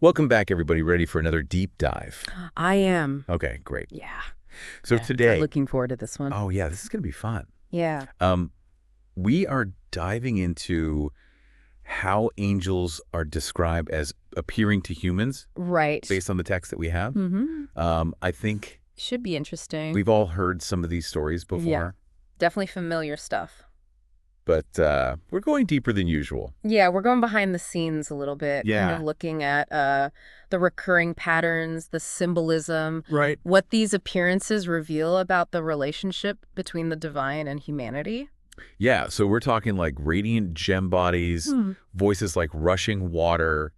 Welcome back, everybody. Ready for another deep dive? I am. Okay, great. Yeah. So Yeah. today, Looking forward to this one. oh yeah, this is going to be fun. Yeah. Um, we are diving into how angels are described as appearing to humans Right. based on the text that we have. Mm-hmm. I think Should be interesting. we've all heard some of these stories before, Yeah. Definitely familiar stuff. but we're going deeper than usual. Yeah, we're going behind the scenes a little bit. Kind Yeah. of looking at the recurring patterns, the symbolism, Right. what these appearances reveal about the relationship between the divine and humanity. Yeah, so we're talking like radiant gem bodies, voices like rushing water,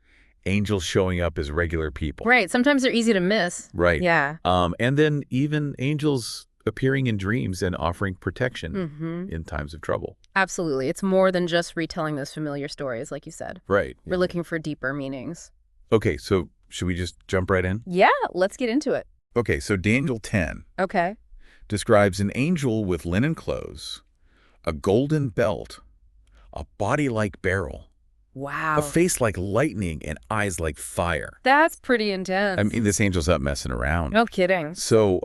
angels showing up as regular people. Right. Sometimes they're easy to miss. Right. Yeah. And then even angels appearing in dreams and offering protection Mm-hmm. in times of trouble. Absolutely. It's more than just retelling those familiar stories, like you said. Right. We're looking for deeper meanings. Okay, so should we just jump right in? Yeah, let's get into it. Okay, so Daniel 10 Okay. describes an angel with linen clothes, a golden belt, a body like beryl, Wow. a face like lightning, and eyes like fire. That's pretty intense. I mean, this angel's not messing around. No kidding. So,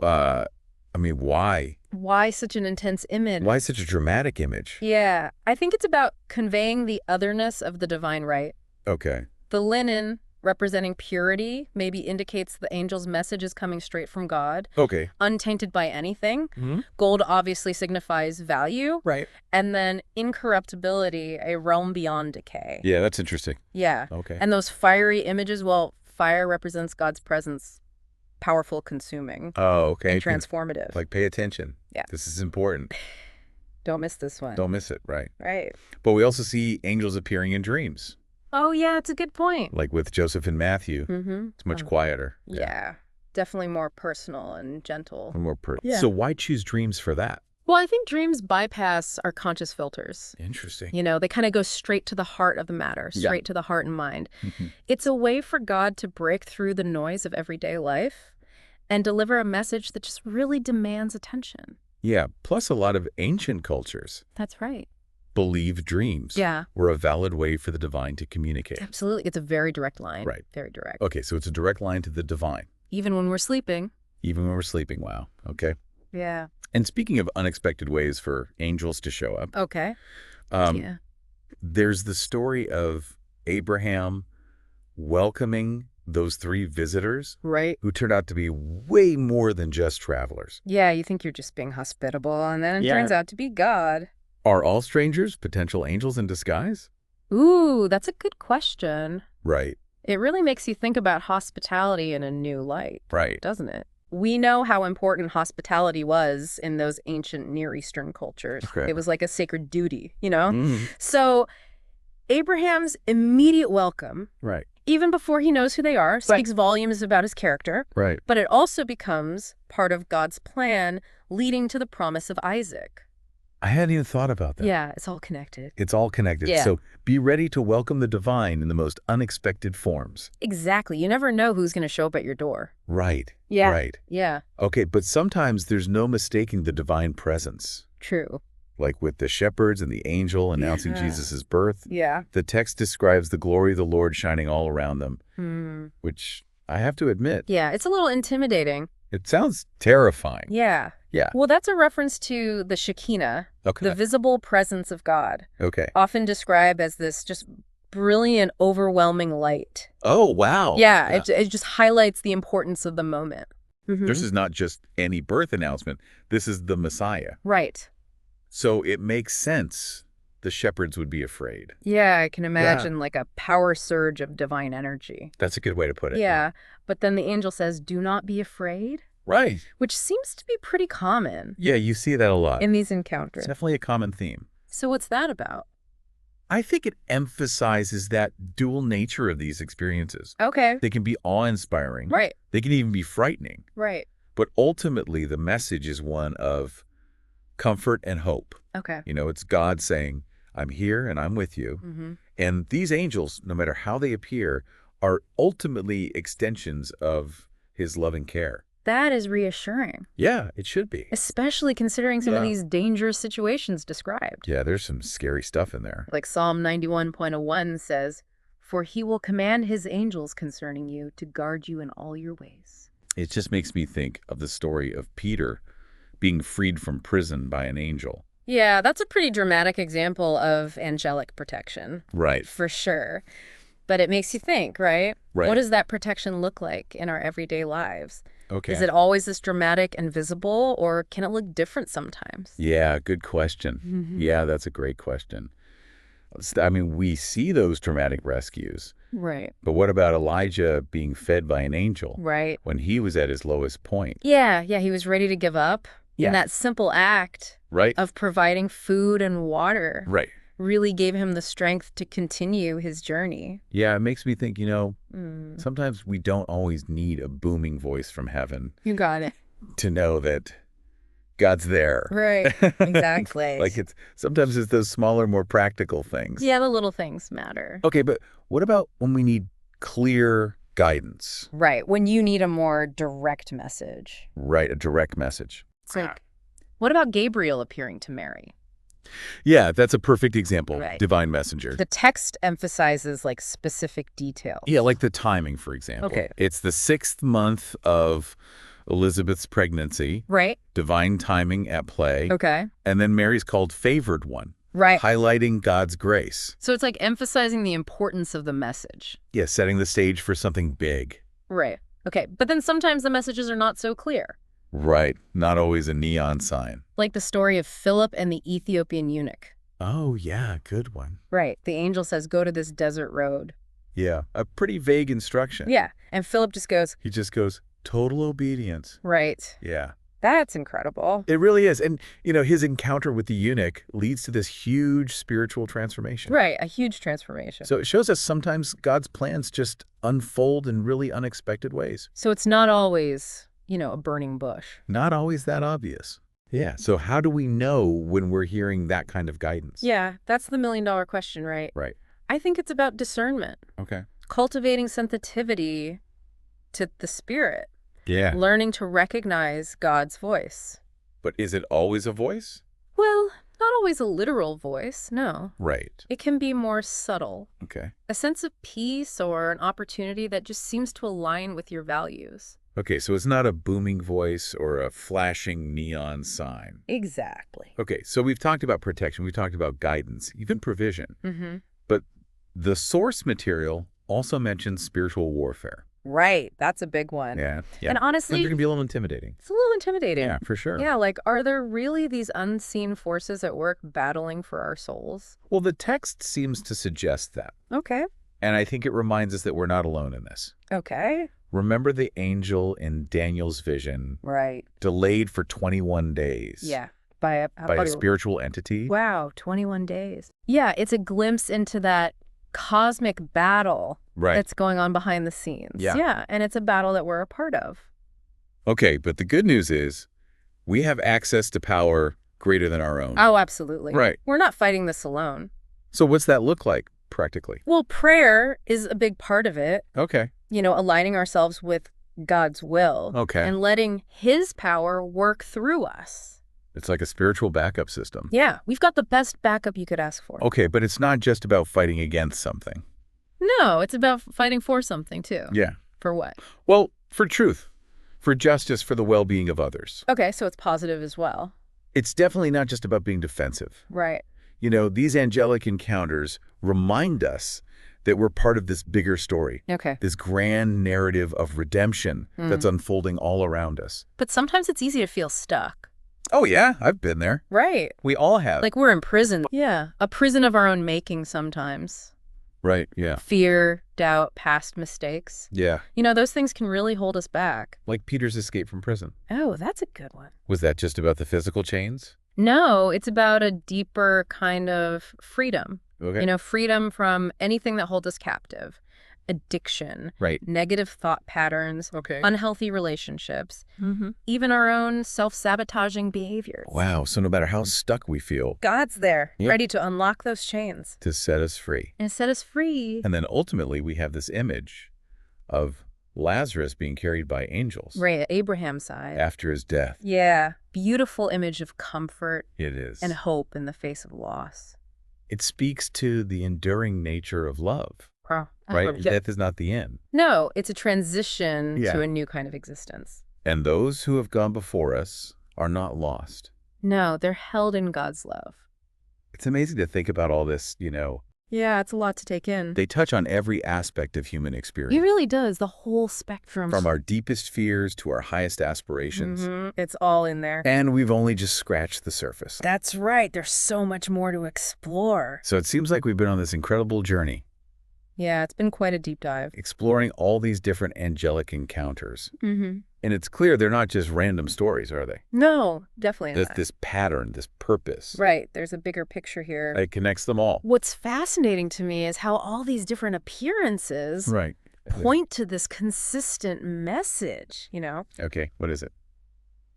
why? Why such an intense image? Why such a dramatic image? Yeah, I think it's about conveying the otherness of the divine right. Okay. The linen, representing purity, maybe indicates the angel's message is coming straight from God, Okay. untainted by anything. Mm-hmm. Gold obviously signifies value. Right. And then incorruptibility, a realm beyond decay. Yeah, that's interesting. Yeah. Okay. And those fiery images, well, fire represents God's presence, powerful, consuming, Oh, okay. and transformative. Like, pay attention. Yeah. This is important. Don't miss this one. Don't miss it, right? Right. But we also see angels appearing in dreams, Oh, yeah, it's a good point. like with Joseph and Matthew. Mm-hmm. It's much quieter. Yeah. Definitely more personal and gentle. More Yeah. So why choose dreams for that? Well, I think dreams bypass our conscious filters. Interesting. You know, they kind of go straight to the heart of the matter, Yeah. straight to the heart and mind. Mhm. It's a way for God to break through the noise of everyday life and deliver a message that just really demands attention. Yeah. Plus, a lot of ancient cultures That's right. believe dreams Yeah, were a valid way for the divine to communicate. absolutely. It's a very direct line. Right. Very direct. Okay, so it's a direct line to the divine, Even when we're sleeping. even when we're sleeping. Wow. Okay. Yeah. And speaking of unexpected ways for angels to show up, Okay. um, Yeah. there's the story of Abraham welcoming those three visitors Right. who turned out to be way more than just travelers. Yeah, you think you're just being hospitable, and then it Yeah. turns out to be God. Are all strangers potential angels in disguise? Ooh, that's a good question. Right, It really makes you think about hospitality in a new light, right. doesn't it? We know how important hospitality was in those ancient Near Eastern cultures. Okay. It was like a sacred duty, you know? Mhm. So Abraham's immediate welcome, Right, even before he knows who they are, speaks volumes about his character, right. but it also becomes part of God's plan leading to the promise of Isaac. I hadn't even thought about that. Yeah, it's all connected. It's all connected. Yeah. So be ready to welcome the divine in the most unexpected forms. Exactly. You never know who's going to show up at your door. Right. Yeah. Right. Yeah, Okay, but sometimes there's no mistaking the divine presence. true. Like with the shepherds and the angel announcing Yeah. Jesus' birth. Yeah. The text describes the glory of the Lord shining all around them, Hmm. which I have to admit, Yeah, it's a little intimidating. it sounds terrifying. Yeah. Yeah. Well, that's a reference to the Shekinah, Okay. the visible presence of God, Okay. often described as this just brilliant, overwhelming light. Oh, wow. Yeah, it just highlights the importance of the moment. Mhm. This is not just any birth announcement. This is the Messiah. Right. So it makes sense the shepherds would be afraid. Yeah, I can imagine like a power surge of divine energy. That's a good way to put it. Yeah, but then the angel says, "Do not be afraid," Right. which seems to be pretty common Yeah, you see that a lot. in these It's encounters. definitely a common theme. So what's that about? I think it emphasizes that dual nature of these experiences. Okay. They can be awe-inspiring. Right, They can even be frightening. right. But ultimately, the message is one of comfort and hope. Okay. You know, it's God saying, I'm here and I'm with you. Mm-hmm. And these angels, no matter how they appear, are ultimately extensions of his loving care. That is reassuring, Yeah, it should be. especially considering some of Yeah. these dangerous situations described. Yeah, there's some scary stuff in there. Like Psalm 91.01 says, For he will command his angels concerning you to guard you in all your ways. It just makes me think of the story of Peter being freed from prison by an angel. Yeah, that's a pretty dramatic example of angelic protection. Right. For sure. But it makes you think, right? Right. What does that protection look like in our everyday lives? Okay. Is it always this dramatic and visible, or can it look different sometimes? Yeah, good question. Yeah, that's a great question. I mean, we see those dramatic rescues, Right. but what about Elijah being fed by an angel Right. when he was at his lowest point? Yeah, he was ready to give up. Yeah. And that simple act Right? of providing food and water Right. really gave him the strength to continue his journey. Yeah, it makes me think, sometimes we don't always need a booming voice from heaven You got it. to know that God's there. Right. Exactly. Sometimes it's those smaller, more practical things. Yeah, the little things matter. Okay, but what about when we need clear guidance? Right. When you need a more direct message. Right, a direct message. It's like, what about Gabriel appearing to Mary? Yeah, that's a perfect example. Right. Divine messenger. The text emphasizes like specific details. Yeah, like the timing, for example. Okay. It's the 6th month of Elizabeth's pregnancy. Right. Divine timing at play. Okay. And then Mary's called favored one. Right. Highlighting God's grace. So it's like emphasizing the importance of the message. Yeah, setting the stage for something big. Right. Okay. But then sometimes the messages are not so clear. Right. Not always a neon sign. Like the story of Philip and the Ethiopian eunuch. Oh, yeah, good one. Right. The angel says, go to this desert road. Yeah, a pretty vague instruction. Yeah. And Philip just goes, He just goes, total obedience. right. Yeah. That's incredible. It really is. And, his encounter with the eunuch leads to this huge spiritual transformation. Right. A huge transformation. So it shows us sometimes God's plans just unfold in really unexpected ways. So it's not always, a burning bush. Not always that obvious. Yeah. So how do we know when we're hearing that kind of guidance? Yeah. That's the million-dollar question, right? Right. I think it's about discernment. Okay. Cultivating sensitivity to the spirit. Yeah. Learning to recognize God's voice. But is it always a voice? Well, not always a literal voice, no. Right. It can be more subtle. Okay. A sense of peace or an opportunity that just seems to align with your values. Okay, so it's not a booming voice or a flashing neon sign. Exactly. Okay, so we've talked about protection, we've talked about guidance, even provision. Mm-hmm. But the source material also mentions spiritual warfare. Right. That's a big one. Yeah. And honestly, it can be a little intimidating. it's a little intimidating. Yeah, for sure. Yeah, like, are there really these unseen forces at work battling for our souls? Well, the text seems to suggest that. Okay. And I think it reminds us that we're not alone in this. Okay. Remember the angel in Daniel's vision, Right. delayed for 21 days. Yeah. By By a spiritual entity? Wow, 21 days. Yeah, it's a glimpse into that cosmic battle Right. that's going on behind the scenes. Yeah. Yeah, and it's a battle that we're a part of. Okay, but the good news is we have access to power greater than our own. Oh, absolutely. Right. We're not fighting this alone. So what's that look like practically? Well, prayer is a big part of it. Okay. Aligning ourselves with God's will. Okay. And letting his power work through us. It's like a spiritual backup system. Yeah, we've got the best backup you could ask for. Okay, but it's not just about fighting against something. No, it's about fighting for something, too. Yeah. For what? Well, for truth, for justice, for the well-being of others. Okay, so it's positive as well. It's definitely not just about being defensive. Right. These angelic encounters remind us that we're part of this bigger story. Okay. This grand narrative of redemption that's unfolding all around us. But sometimes it's easy to feel stuck. Oh, yeah, I've been there. Right. We all have. Like we're in prison. Yeah. A prison of our own making sometimes. Right, yeah. Fear, doubt, past mistakes. Yeah, Those things can really hold us back. like Peter's escape from prison. Oh, that's a good one. Was that just about the physical chains? No, it's about a deeper kind of freedom. Okay. Freedom from anything that holds us captive. Addiction, Right. negative thought patterns, Okay. unhealthy relationships, even our own self-sabotaging behaviors. Wow, so no matter how stuck we feel, God's there, Yep. ready to unlock those chains to set us free. and set us free. And then ultimately we have this image of Lazarus being carried by angels Right, at Abraham's side. after his death. Yeah, beautiful image of comfort It is. and hope in the face of loss. It speaks to the enduring nature of love. right? Death is not the end. No, it's a transition Yeah. to a new kind of existence. And those who have gone before us are not lost. No, they're held in God's love. It's amazing to think about all this, Yeah, it's a lot to take in. They touch on every aspect of human It experience. really does, the whole spectrum. From our deepest fears to our highest aspirations. It's all in there. And we've only just scratched the surface. That's right. There's so much more to explore. So it seems like we've been on this incredible journey, Yeah, it's been quite a deep dive. exploring all these different angelic encounters. Mm-hmm. And it's clear they're not just random stories, are they? No, definitely There's not. this pattern, this purpose. Right, there's a bigger picture here. It connects them all. What's fascinating to me is how all these different appearances Right. point to this consistent message, Okay, what is it?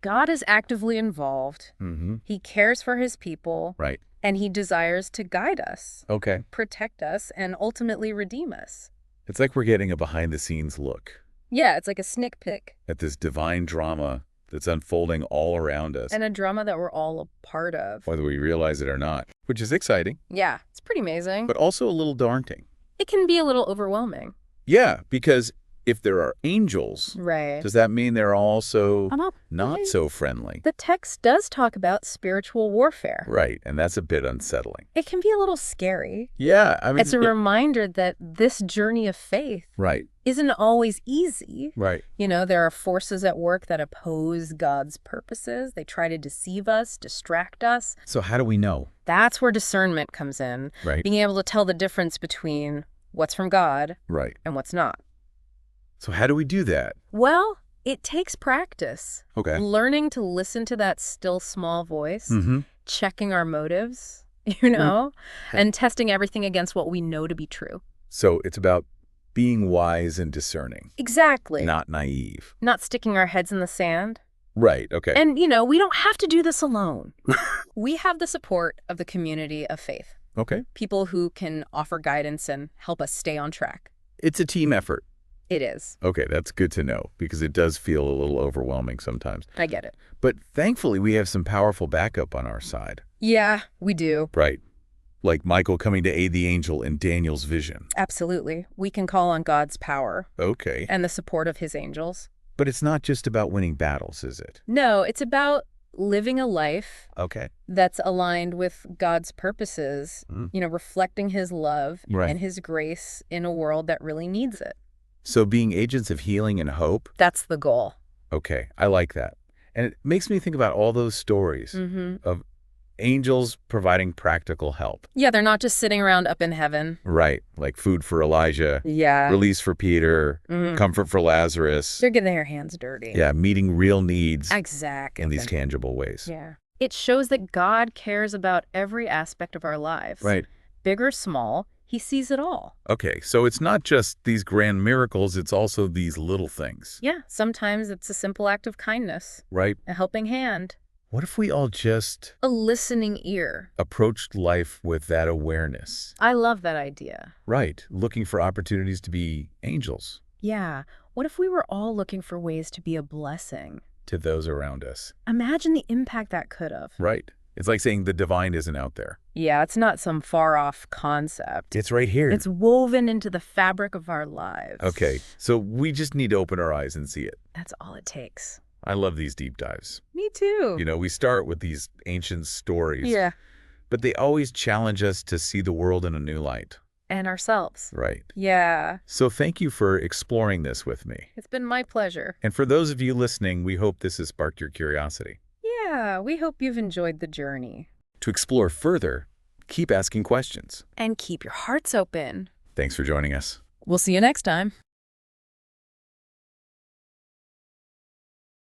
God is actively involved. Mm-hmm. He cares for his people. Right. And he desires to guide us, Okay. protect us, and ultimately redeem us. It's like we're getting a behind-the-scenes look Yeah, it's like a sneak peek. at this divine drama that's unfolding all around us, And a drama that we're all a part of. whether we realize it or not, which is exciting, Yeah, it's pretty amazing. but also a little daunting. It can be a little overwhelming. Yeah, because if there are angels, Right. does that mean they're also I'm not so friendly? The text does talk about spiritual warfare. Right, and that's a bit unsettling. It can be a little scary. Yeah, I mean... It's a reminder that this journey of faith Right, isn't always easy. right. There are forces at work that oppose God's purposes. They try to deceive us, distract us. So how do we know? That's where discernment comes in. Right, Being able to tell the difference between what's from God right. and what's not. So how do we do that? Well, it takes practice. Okay. Learning to listen to that still small voice, Mm-hmm. checking our motives, and testing everything against what we know to be true. So it's about being wise and discerning, Exactly. not naive. Not sticking our heads in the sand. Right, okay. And, we don't have to do this alone. We have the support of the community of faith. Okay. People who can offer guidance and help us stay on track. It's a team effort. It is. Okay, that's good to know, because it does feel a little overwhelming sometimes. I get it. But thankfully, we have some powerful backup on our side. Yeah, we do. Right. Like Michael coming to aid the angel in Daniel's vision. Absolutely. We can call on God's power Okay. and the support of his angels. But it's not just about winning battles, is it? No, it's about living a life Okay. that's aligned with God's purposes, Mm. reflecting his love Right. and his grace in a world that really needs it. So being agents of healing and hope? That's the goal. Okay, I like that. And it makes me think about all those stories of angels providing practical help. Yeah, they're not just sitting around up in heaven. Right, like food for Elijah, Yeah. release for Peter, comfort for Lazarus. They're getting their hands dirty. Yeah, meeting real needs Exactly. in these tangible ways. Yeah. It shows that God cares about every aspect of our lives. Right. Big or small, he sees it all. Okay, so it's not just these grand miracles, it's also these little things. Yeah, sometimes it's a simple act of kindness, Right? a helping hand, What if we all just a listening ear. approached life with that awareness? I love that idea. Right, looking for opportunities to be angels Yeah, what if we were all looking for ways to be a blessing? to those around us. Imagine the impact that could have. Right. It's like saying the divine isn't out there. Yeah, it's not some far-off concept. It's right here. It's woven into the fabric of our lives. Okay, so we just need to open our eyes and see it. That's all it takes. I love these deep dives. Me too. We start with these ancient stories. Yeah. But they always challenge us to see the world in a new light. And ourselves. Right. Yeah. So thank you for exploring this with me. It's been my pleasure. And for those of you listening, we hope this has sparked your curiosity. Yeah, we hope you've enjoyed the journey. To explore further, keep asking questions. And keep your hearts open. Thanks for joining us. We'll see you next time.